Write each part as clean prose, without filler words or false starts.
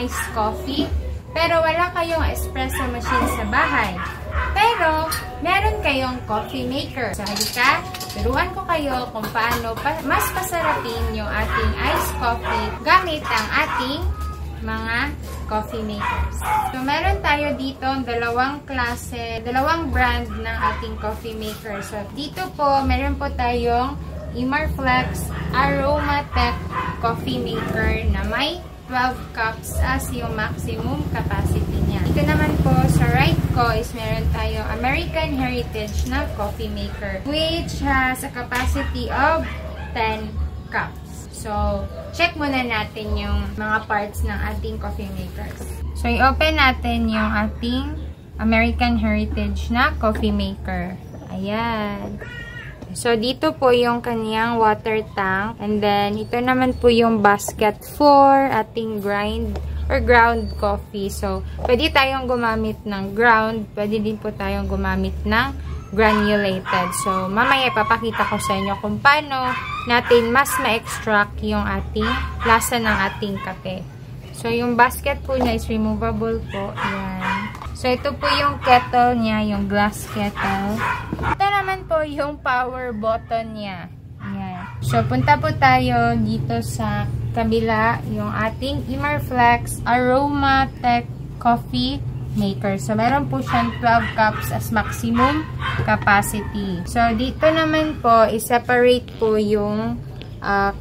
iced coffee, pero wala kayong espresso machine sa bahay. Pero, meron kayong coffee maker. So, halika, turuan ko kayo kung paano mas pasarapin yung ating iced coffee gamit ang ating mga coffee makers. So, meron tayo dito dalawang klase, dalawang brand ng ating coffee maker. So, dito po, meron po tayong Emarflex Aromatech Coffee Maker na may 12 cups as yung maximum capacity niya. Ito naman po, sa right ko is meron tayong American Heritage na coffee maker which has a capacity of 10 cups. So, check muna natin yung mga parts ng ating coffee makers. So, i-open natin yung ating American Heritage na coffee maker. Ayan. So, dito po yung kaniyang water tank. And then, ito naman po yung basket for ating ground coffee. So, pwede tayong gumamit ng ground. Pwede din po tayong gumamit ng granulated. So, mamaya ipapakita ko sa inyo kung paano natin mas ma-extract yung ating lasa ng ating kape. So, yung basket po niya is removable po. Ayan. So, ito po yung kettle niya, yung glass kettle. Ito naman po yung power button niya. Ayan. So, punta po tayo dito sa kabila, yung ating Emarflex Aromatech Coffee Maker. So, meron po siyang 12 cups as maximum capacity. So, dito naman po, i-separate po yung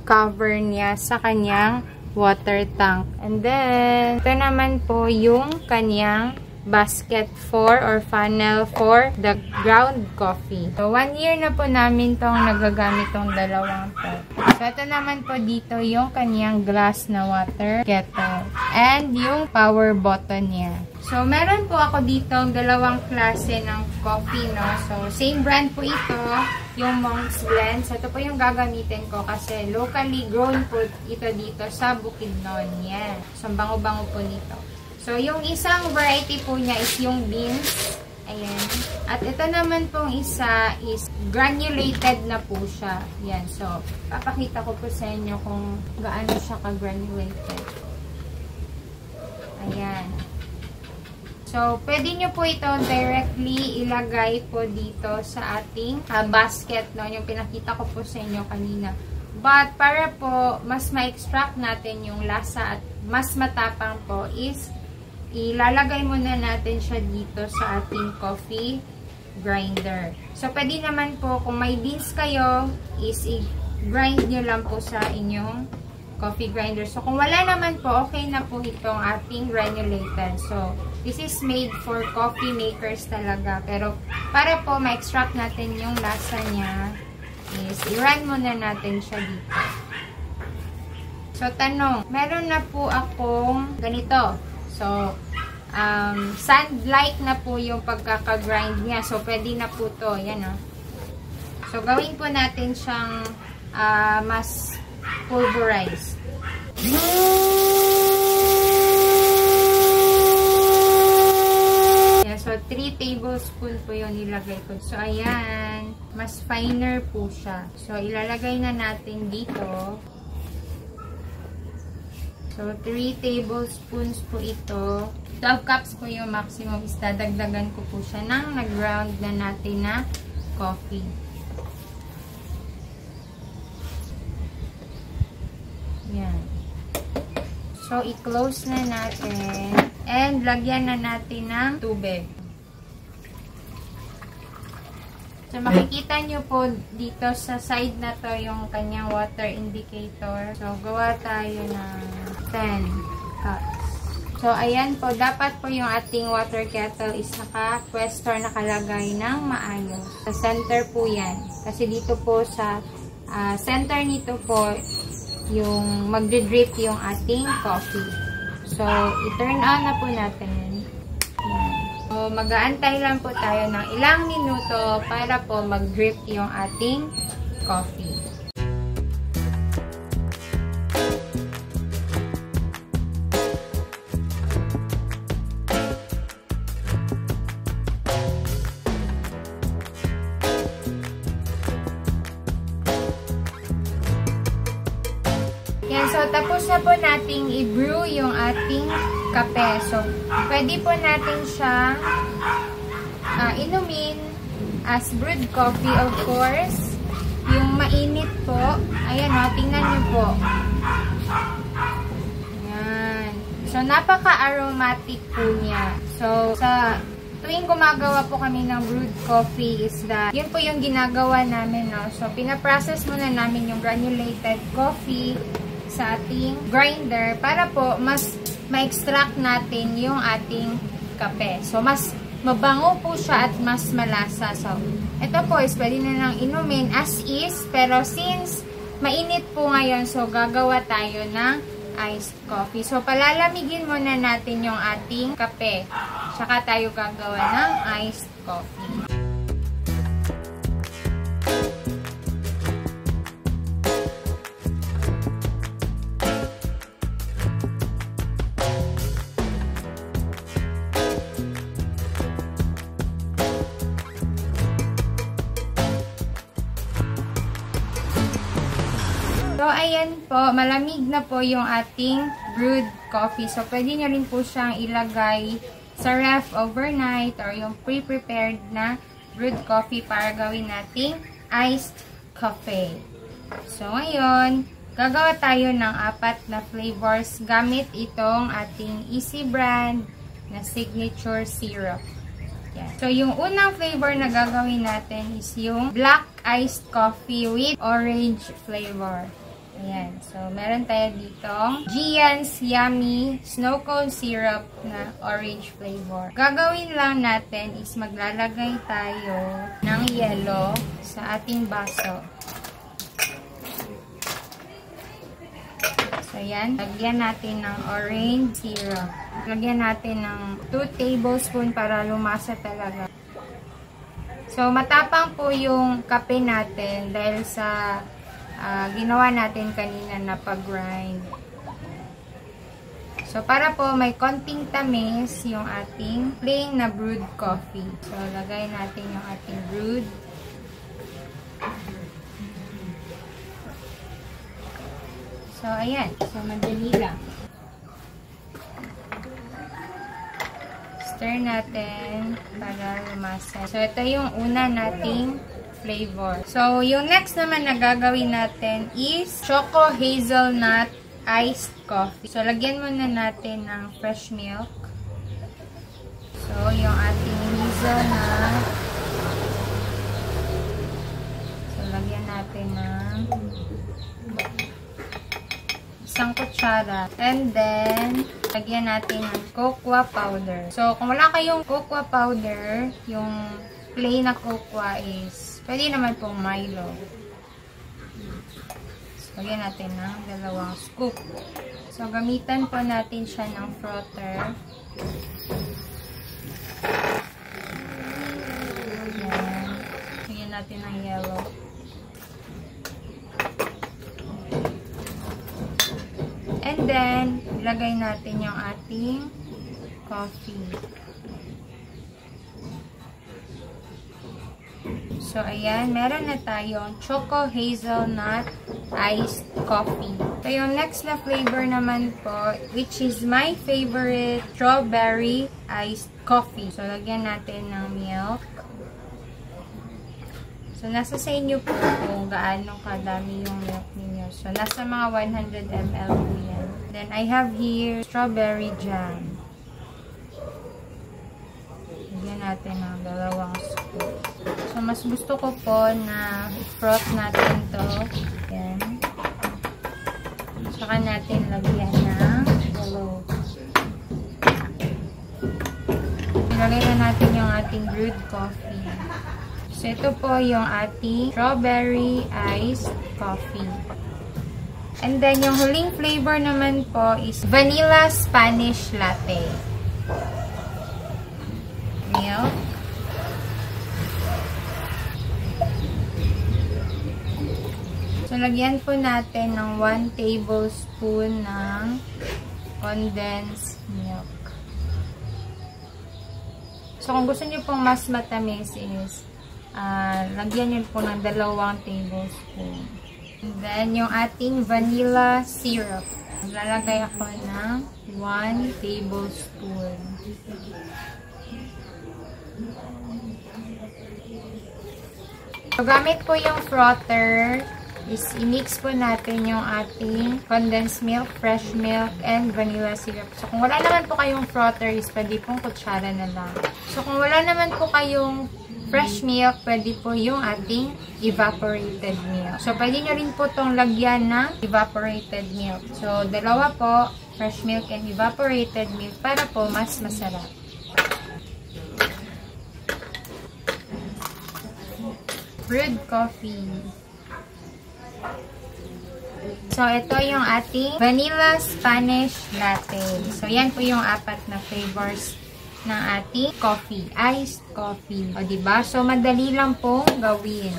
cover niya sa kanyang water tank. And then, ito naman po yung kanyang basket for or funnel for the ground coffee. So, 1 year na po namin tong nagagamit tong dalawang to. So, ito naman po dito yung kanyang glass na water kettle. And yung power button niya. So, meron po ako dito dalawang klase ng coffee, no? So, same brand po ito, yung Monk's Blend. So, ito po yung gagamitin ko kasi locally grown po ito dito sa Bukidnon. Yan. So, bango-bango po nito. So, yung isang variety po niya is yung beans. Ayan. At ito naman pong isa is granulated na po siya. Yan. So, papakita ko po sa inyo kung gaano siya ka-granulated. Ayan. So, pwede nyo po ito directly ilagay po dito sa ating basket, no? Yung pinakita ko po sa inyo kanina. But, para po mas ma-extract natin yung lasa at mas matapang po is ilalagay muna natin siya dito sa ating coffee grinder. So, pwede naman po, kung may beans kayo, is i-grind nyo lang po sa inyong coffee grinder. So, kung wala naman po, okay na po itong ating granulated. So, this is made for coffee makers talaga. Pero, para po ma-extract natin yung lasa niya, is i-run muna natin siya dito. So, tanong, meron na po akong ganito. So, sand-like na po yung pagkaka-grind niya. So, pwede na po to. Yan, o. So, gawin po natin siyang mas pulverized. Yan. So, 3 tablespoon po yung nilagay ko. So, ayan. Mas finer po siya. So, ilalagay na natin dito. So, 3 tablespoons po ito. 12 cups po yung maximum. Is dadagdagan ko po siya ng nag-ground na natin na coffee. Yan. So, i-close na natin. And, lagyan na natin ng tubig. So, makikita nyo po dito sa side na to yung kanyang water indicator. So, gawa tayo ng 10 cups. So, ayan po. Dapat po yung ating water kettle is naka-pwesto, nakalagay ng maayos. Sa center po yan. Kasi dito po sa center nito po yung magdidrip yung ating coffee. So, i-turn on na po natin. So, mag-aantay lang po tayo ng ilang minuto para po mag-drip yung ating coffee. Yan, So, tapos na po nating i-brew yung ating kape. So, pwede po natin siya inumin as brewed coffee, of course. Yung mainit po. Ayan o, tingnan nyo po. Ayan. So, napaka-aromatic po niya. So, sa tuwing gumagawa po kami ng brewed coffee is that, yun po yung ginagawa namin, no? So, pinaprocess muna namin yung granulated coffee sa ating grinder para po mas ma-extract natin yung ating kape. So, mas mabango po siya at mas malasa. So, ito po is pwede na lang inumin as is, pero since mainit po ngayon, so gagawa tayo ng iced coffee. So, palalamigin muna natin yung ating kape. Tsaka tayo gagawa ng iced coffee. So, ayan po, malamig na po yung ating brewed coffee. So, pwede nyo rin po siyang ilagay sa ref overnight or yung pre-prepared na brewed coffee para gawin nating iced coffee. So, ngayon, gagawa tayo ng 4 na flavors gamit itong ating Easy brand na signature syrup. Yan. So, yung unang flavor na gagawin natin is yung black iced coffee with orange flavor. Ayan. So, meron tayo dito Gian's Yummy Snow Cone Syrup na orange flavor. Gagawin lang natin is maglalagay tayo ng yellow sa ating baso. So, ayan. Lagyan natin ng orange syrup. Lagyan natin ng 2 tablespoon para lumasa talaga. So, matapang po yung kape natin dahil sa ginawa natin kanina na pag-grind. So, para po may konting tamis yung ating plain na brewed coffee. So, lagay natin yung ating brewed. So, ayan. So, madali lang. Stir natin para lumasa. So, ito yung una nating flavor. So, yung next naman na gagawin natin is Choco Hazelnut Iced Coffee. So, lagyan muna natin ng fresh milk. So, yung ating hazelnut. So, lagyan natin ng 1 kutsara. And then, lagyan natin ng cocoa powder. So, kung wala kayong cocoa powder, yung plain na cocoa is pwede naman pong Milo. So, lagyan natin ng 2 scoop. So, gamitan po natin siya ng frother. Ayan. Lagyan natin ng yellow. And then, ilagay natin yung ating coffee. So, ayan. Meron na tayong Choco Hazelnut Iced Coffee. So, yung next na flavor naman po, which is my favorite, Strawberry Iced Coffee. So, lagyan natin ng milk. So, nasa sa inyo po kung gaano kadami yung milk ninyo. So, nasa mga 100 ml po yan. Then, I have here strawberry jam. Lagyan natin ng 2 scoop. So, mas gusto ko po na froth natin to. Yan. Saka natin lagyan ng yellow. Ilagay na natin yung ating brewed coffee. So, ito po yung ating strawberry iced coffee. And then, yung huling flavor naman po is vanilla Spanish latte. Milk. So, lagyan po natin ng 1 tablespoon ng condensed milk. So, kung gusto nyo pong mas matamis is lagyan nyo po ng 2 tablespoon. And then, yung ating vanilla syrup. Lalagay ako ng 1 tablespoon. So, gamit ko yung frother. Is i-mix po natin yung ating condensed milk, fresh milk, and vanilla syrup. So, kung wala naman po kayong frother, is pwede pong kutsara na lang. So, kung wala naman po kayong fresh milk, pwede po yung ating evaporated milk. So, pwede nyo rin po itong lagyan ng evaporated milk. So, dalawa po, fresh milk and evaporated milk para po mas masarap. Brewed coffee. So, ito yung ating vanilla Spanish latte. So, yan po yung 4 na flavors ng ating coffee. Iced coffee. O, diba? So, madali lang pong gawin.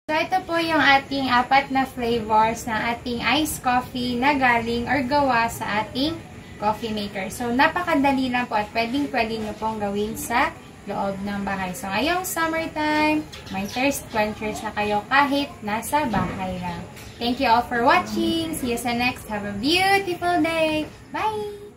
So, ito po yung ating 4 na flavors ng ating iced coffee na galing or gawa sa ating coffee maker. So, napakadali lang po at pwedeng-pwede nyo pong gawin sa loob ng bahay. So, ngayong summertime, may thirst quenchers na kayo kahit nasa bahay lang. Thank you all for watching. See you sa next. Have a beautiful day. Bye!